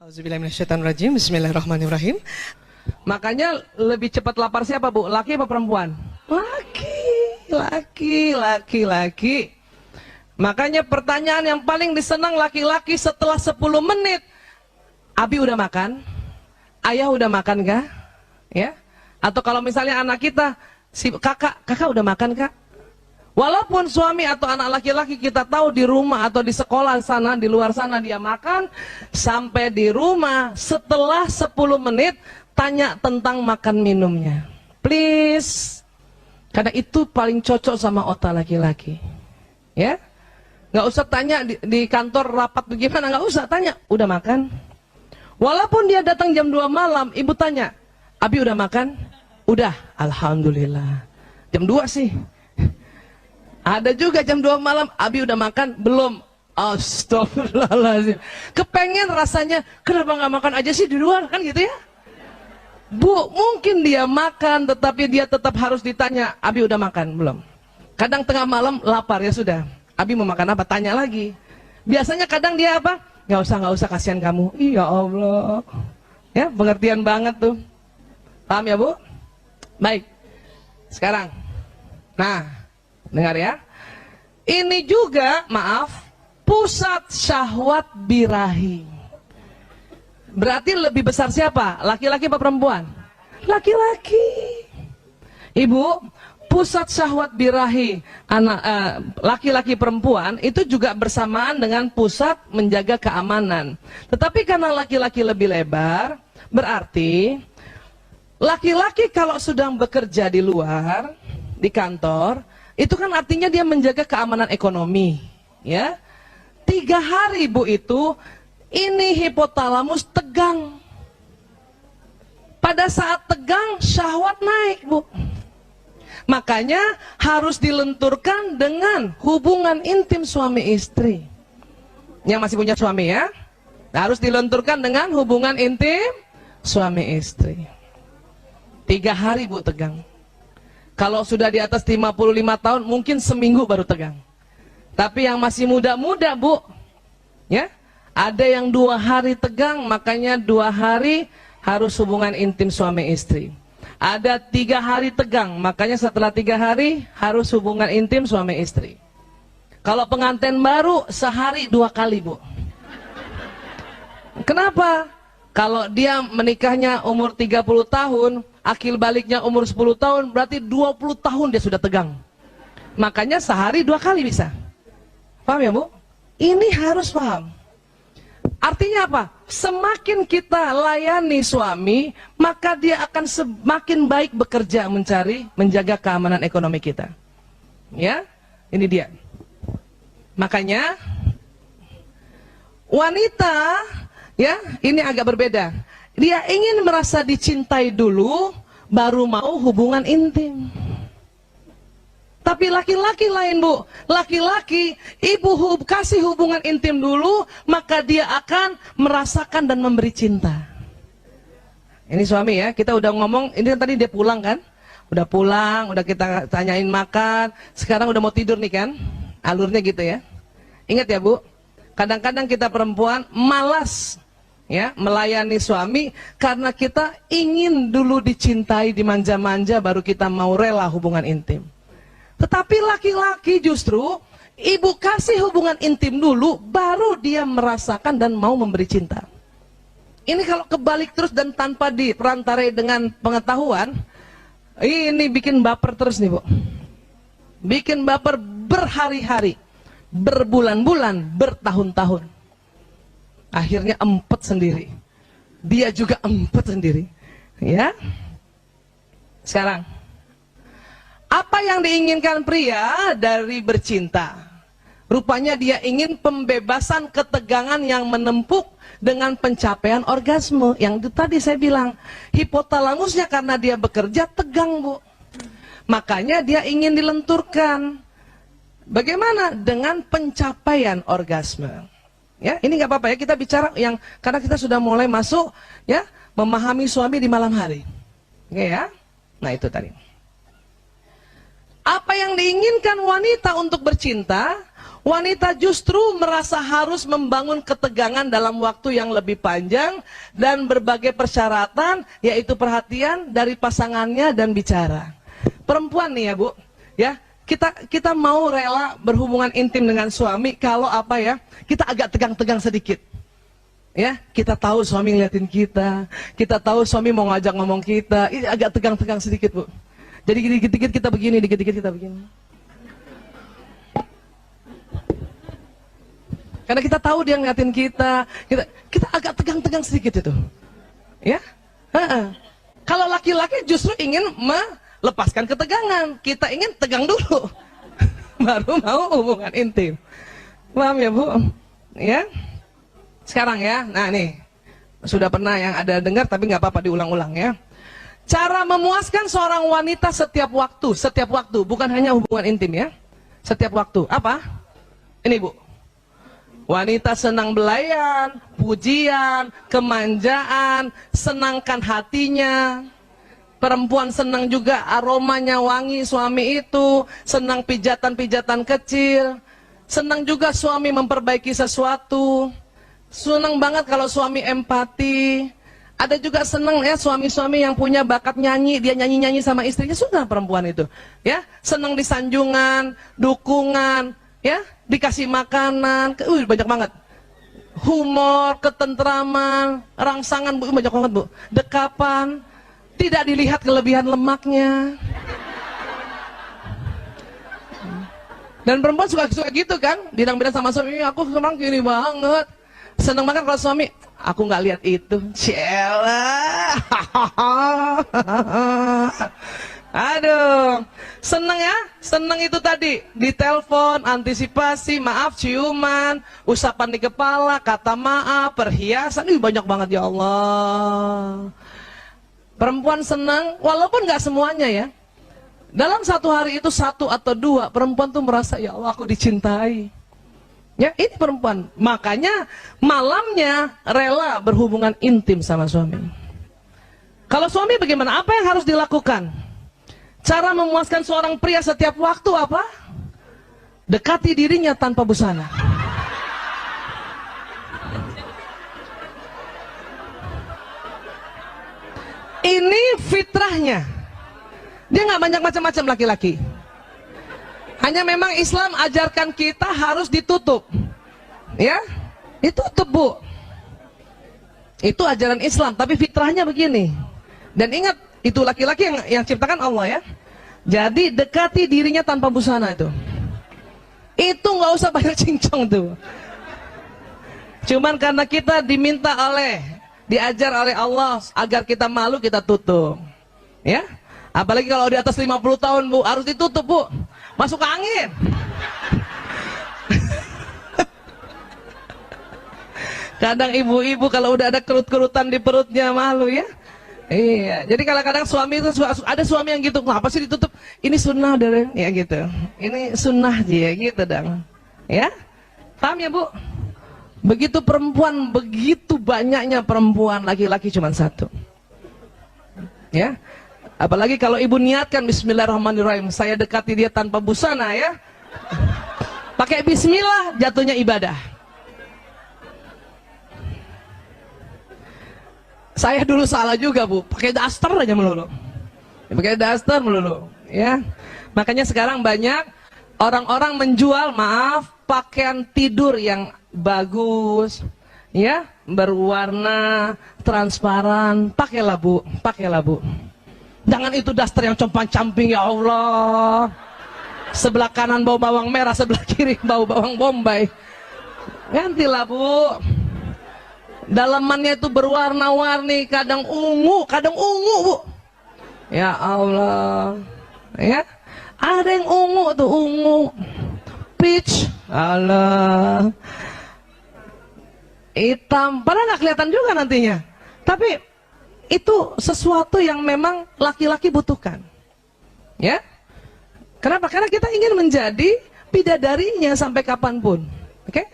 Auzubillahiminasyaitonirrajim. Bismillahirrahmanirrahim. Makanya lebih cepat lapar siapa, Bu? Laki apa perempuan? Laki. Makanya pertanyaan yang paling disenang laki-laki setelah 10 menit. Abi udah makan? Ayah udah makan kah? Ya? Atau kalau misalnya anak kita, si kakak udah makan kah? Walaupun suami atau anak laki-laki kita tahu di rumah atau di sekolah sana, di luar sana dia makan, sampai di rumah setelah 10 menit tanya tentang makan minumnya. Please. Karena itu paling cocok sama otak laki-laki. Ya? Nggak usah tanya di kantor rapat bagaimana, nggak usah tanya, udah makan? Walaupun dia datang jam 2 malam, ibu tanya, Abi udah makan? Udah, alhamdulillah. Jam 2 sih. Ada juga jam 2 malam, Abi udah makan? Belum. Astagfirullahaladzim. Kepengen rasanya, kenapa nggak makan aja sih di luar? Kan gitu ya? Bu, mungkin dia makan, tetapi dia tetap harus ditanya, Abi udah makan? Belum. Kadang tengah malam lapar, ya sudah. Abi mau makan apa? Tanya lagi. Biasanya kadang dia apa? Nggak usah, kasihan kamu. Iya Allah. Ya, pengertian banget tuh. Paham ya, Bu? Baik. Sekarang. Nah. Dengar ya. Ini juga, maaf, pusat syahwat birahi. Berarti lebih besar siapa? Laki-laki apa perempuan? Laki-laki. Ibu, pusat syahwat birahi anak laki-laki perempuan itu juga bersamaan dengan pusat menjaga keamanan. Tetapi karena laki-laki lebih lebar, berarti laki-laki kalau sedang bekerja di luar, di kantor, itu kan artinya dia menjaga keamanan ekonomi, ya. 3 hari, Bu, itu ini hipotalamus tegang. Pada saat tegang, syahwat naik, Bu. Makanya harus dilenturkan dengan hubungan intim suami istri. Yang masih punya suami, ya, harus dilenturkan dengan hubungan intim suami istri. 3 hari, Bu, tegang. Kalau sudah di atas 55 tahun, mungkin seminggu baru tegang. Tapi yang masih muda-muda, Bu, ya, ada yang 2 hari tegang, makanya 2 hari harus hubungan intim suami istri. Ada 3 hari tegang, makanya setelah 3 hari harus hubungan intim suami istri. Kalau pengantin baru, sehari 2 kali, Bu. Kenapa? Kalau dia menikahnya umur 30 tahun, akil baliknya umur 10 tahun, berarti 20 tahun dia sudah tegang. Makanya sehari 2 kali bisa. Paham ya, Bu? Ini harus paham. Artinya apa? Semakin kita layani suami, maka dia akan semakin baik bekerja menjaga keamanan ekonomi kita. Ya, ini dia. Makanya wanita, ya, ini agak berbeda. Dia ingin merasa dicintai dulu, baru mau hubungan intim. Tapi laki-laki lain, Bu. Laki-laki, ibu kasih hubungan intim dulu, maka dia akan merasakan dan memberi cinta. Ini suami, ya, kita udah ngomong, ini tadi dia pulang kan? Udah pulang, udah kita tanyain makan, sekarang udah mau tidur nih kan? Alurnya gitu ya. Ingat ya, Bu, kadang-kadang kita perempuan malas, ya, melayani suami karena kita ingin dulu dicintai, dimanja-manja, baru kita mau rela hubungan intim. Tetapi laki-laki justru ibu kasih hubungan intim dulu, baru dia merasakan dan mau memberi cinta. Ini kalau kebalik terus dan tanpa diperantarai dengan pengetahuan, ini bikin baper terus nih, Bu. Bikin baper berhari-hari, berbulan-bulan, bertahun-tahun. Akhirnya empet sendiri. Dia juga empet sendiri. Ya. Sekarang, apa yang diinginkan pria dari bercinta? Rupanya dia ingin pembebasan ketegangan yang menempuk dengan pencapaian orgasme. Yang itu tadi saya bilang, hipotalamusnya karena dia bekerja tegang, Bu. Makanya dia ingin dilenturkan. Bagaimana? Dengan pencapaian orgasme. Ya, ini nggak apa-apa ya, kita bicara yang karena kita sudah mulai masuk, ya, memahami suami di malam hari. Oke, ya. Nah, itu tadi. Apa yang diinginkan wanita untuk bercinta? Wanita justru merasa harus membangun ketegangan dalam waktu yang lebih panjang dan berbagai persyaratan, yaitu perhatian dari pasangannya dan bicara. Perempuan nih ya Bu, ya kita mau rela berhubungan intim dengan suami kalau apa ya, kita agak tegang-tegang sedikit. Ya, kita tahu suami ngeliatin kita tahu suami mau ngajak ngomong kita, ini agak tegang-tegang sedikit Bu. Jadi dikit-dikit kita begini, dikit-dikit kita begini. Karena kita tahu dia ngeliatin kita agak tegang-tegang sedikit itu. Ya? Kalau laki-laki justru ingin melepaskan ketegangan. Kita ingin tegang dulu. Baru mau hubungan intim. Paham ya Bu? Ya? Sekarang ya, nah nih. Sudah pernah yang ada dengar tapi nggak apa-apa diulang-ulang ya. Cara memuaskan seorang wanita setiap waktu, bukan hanya hubungan intim ya. Setiap waktu. Apa? Ini Bu. Wanita senang belayan, pujian, kemanjaan, senangkan hatinya. Perempuan senang juga aromanya wangi suami itu, senang pijatan-pijatan kecil, senang juga suami memperbaiki sesuatu, senang banget kalau suami empati. Ada juga senang ya suami-suami yang punya bakat nyanyi, dia nyanyi-nyanyi sama istrinya, sudah perempuan itu. Ya, senang disanjungan, dukungan, ya, dikasih makanan, banyak banget. Humor, ketentraman, rangsangan Bu, banyak banget Bu. Dekapan, tidak dilihat kelebihan lemaknya. Dan perempuan suka gitu kan, bilang-bilang sama suami, aku senang gini banget. Senang banget kalau suami, aku nggak lihat itu. Cielah. Aduh, seneng ya, seneng itu tadi, ditelepon, antisipasi, maaf, ciuman, usapan di kepala, kata maaf, perhiasan, banyak banget ya Allah. Perempuan senang, walaupun nggak semuanya ya. Dalam satu hari itu 1 atau 2, perempuan tuh merasa, ya Allah aku dicintai. Ya, ini perempuan, makanya malamnya rela berhubungan intim sama suami. Kalau suami bagaimana? Apa yang harus dilakukan? Cara memuaskan seorang pria setiap waktu apa? Dekati dirinya tanpa busana. Ini fitrahnya. Dia nggak banyak macam-macam laki-laki. Hanya memang Islam ajarkan kita harus ditutup. Ya, ditutup Bu. Itu ajaran Islam, tapi fitrahnya begini. Dan ingat, itu laki-laki yang ciptakan Allah ya. Jadi dekati dirinya tanpa busana itu. Itu nggak usah banyak cincong tuh. Cuman karena kita diajar oleh Allah agar kita malu, kita tutup. Ya. Apalagi kalau di atas 50 tahun Bu, harus ditutup Bu. Masuk angin. Kadang ibu-ibu kalau udah ada kerut-kerutan di perutnya malu ya. Iya, jadi kadang-kadang suami itu ada suami yang gitu, kenapa sih ditutup? Ini sunnah deh, ya gitu. Ini sunnah dia gitu dong. Ya, paham ya Bu? Begitu perempuan, begitu banyaknya perempuan, laki-laki cuma 1. Ya, apalagi kalau ibu niatkan Bismillahirrahmanirrahim, saya dekati dia tanpa busana ya. Pakai Bismillah, jatuhnya ibadah. Saya dulu salah juga Bu, pakai daster aja melulu. Pakai daster melulu, ya. Makanya sekarang banyak orang-orang menjual, maaf, pakaian tidur yang bagus, ya, berwarna transparan. Pakailah Bu, pakailah Bu. Jangan itu daster yang compang-camping ya Allah. Sebelah kanan bau bawang merah, sebelah kiri bau bawang bombay. Gantilah Bu. Dalamannya itu berwarna-warni, kadang ungu Bu. Ya Allah. Ya. Ada yang ungu tuh, ungu. Peach. Allah. Hitam, padahal nggak kelihatan juga nantinya. Tapi itu sesuatu yang memang laki-laki butuhkan. Ya. Kenapa? Karena kita ingin menjadi bidadarinya sampai kapanpun. Oke?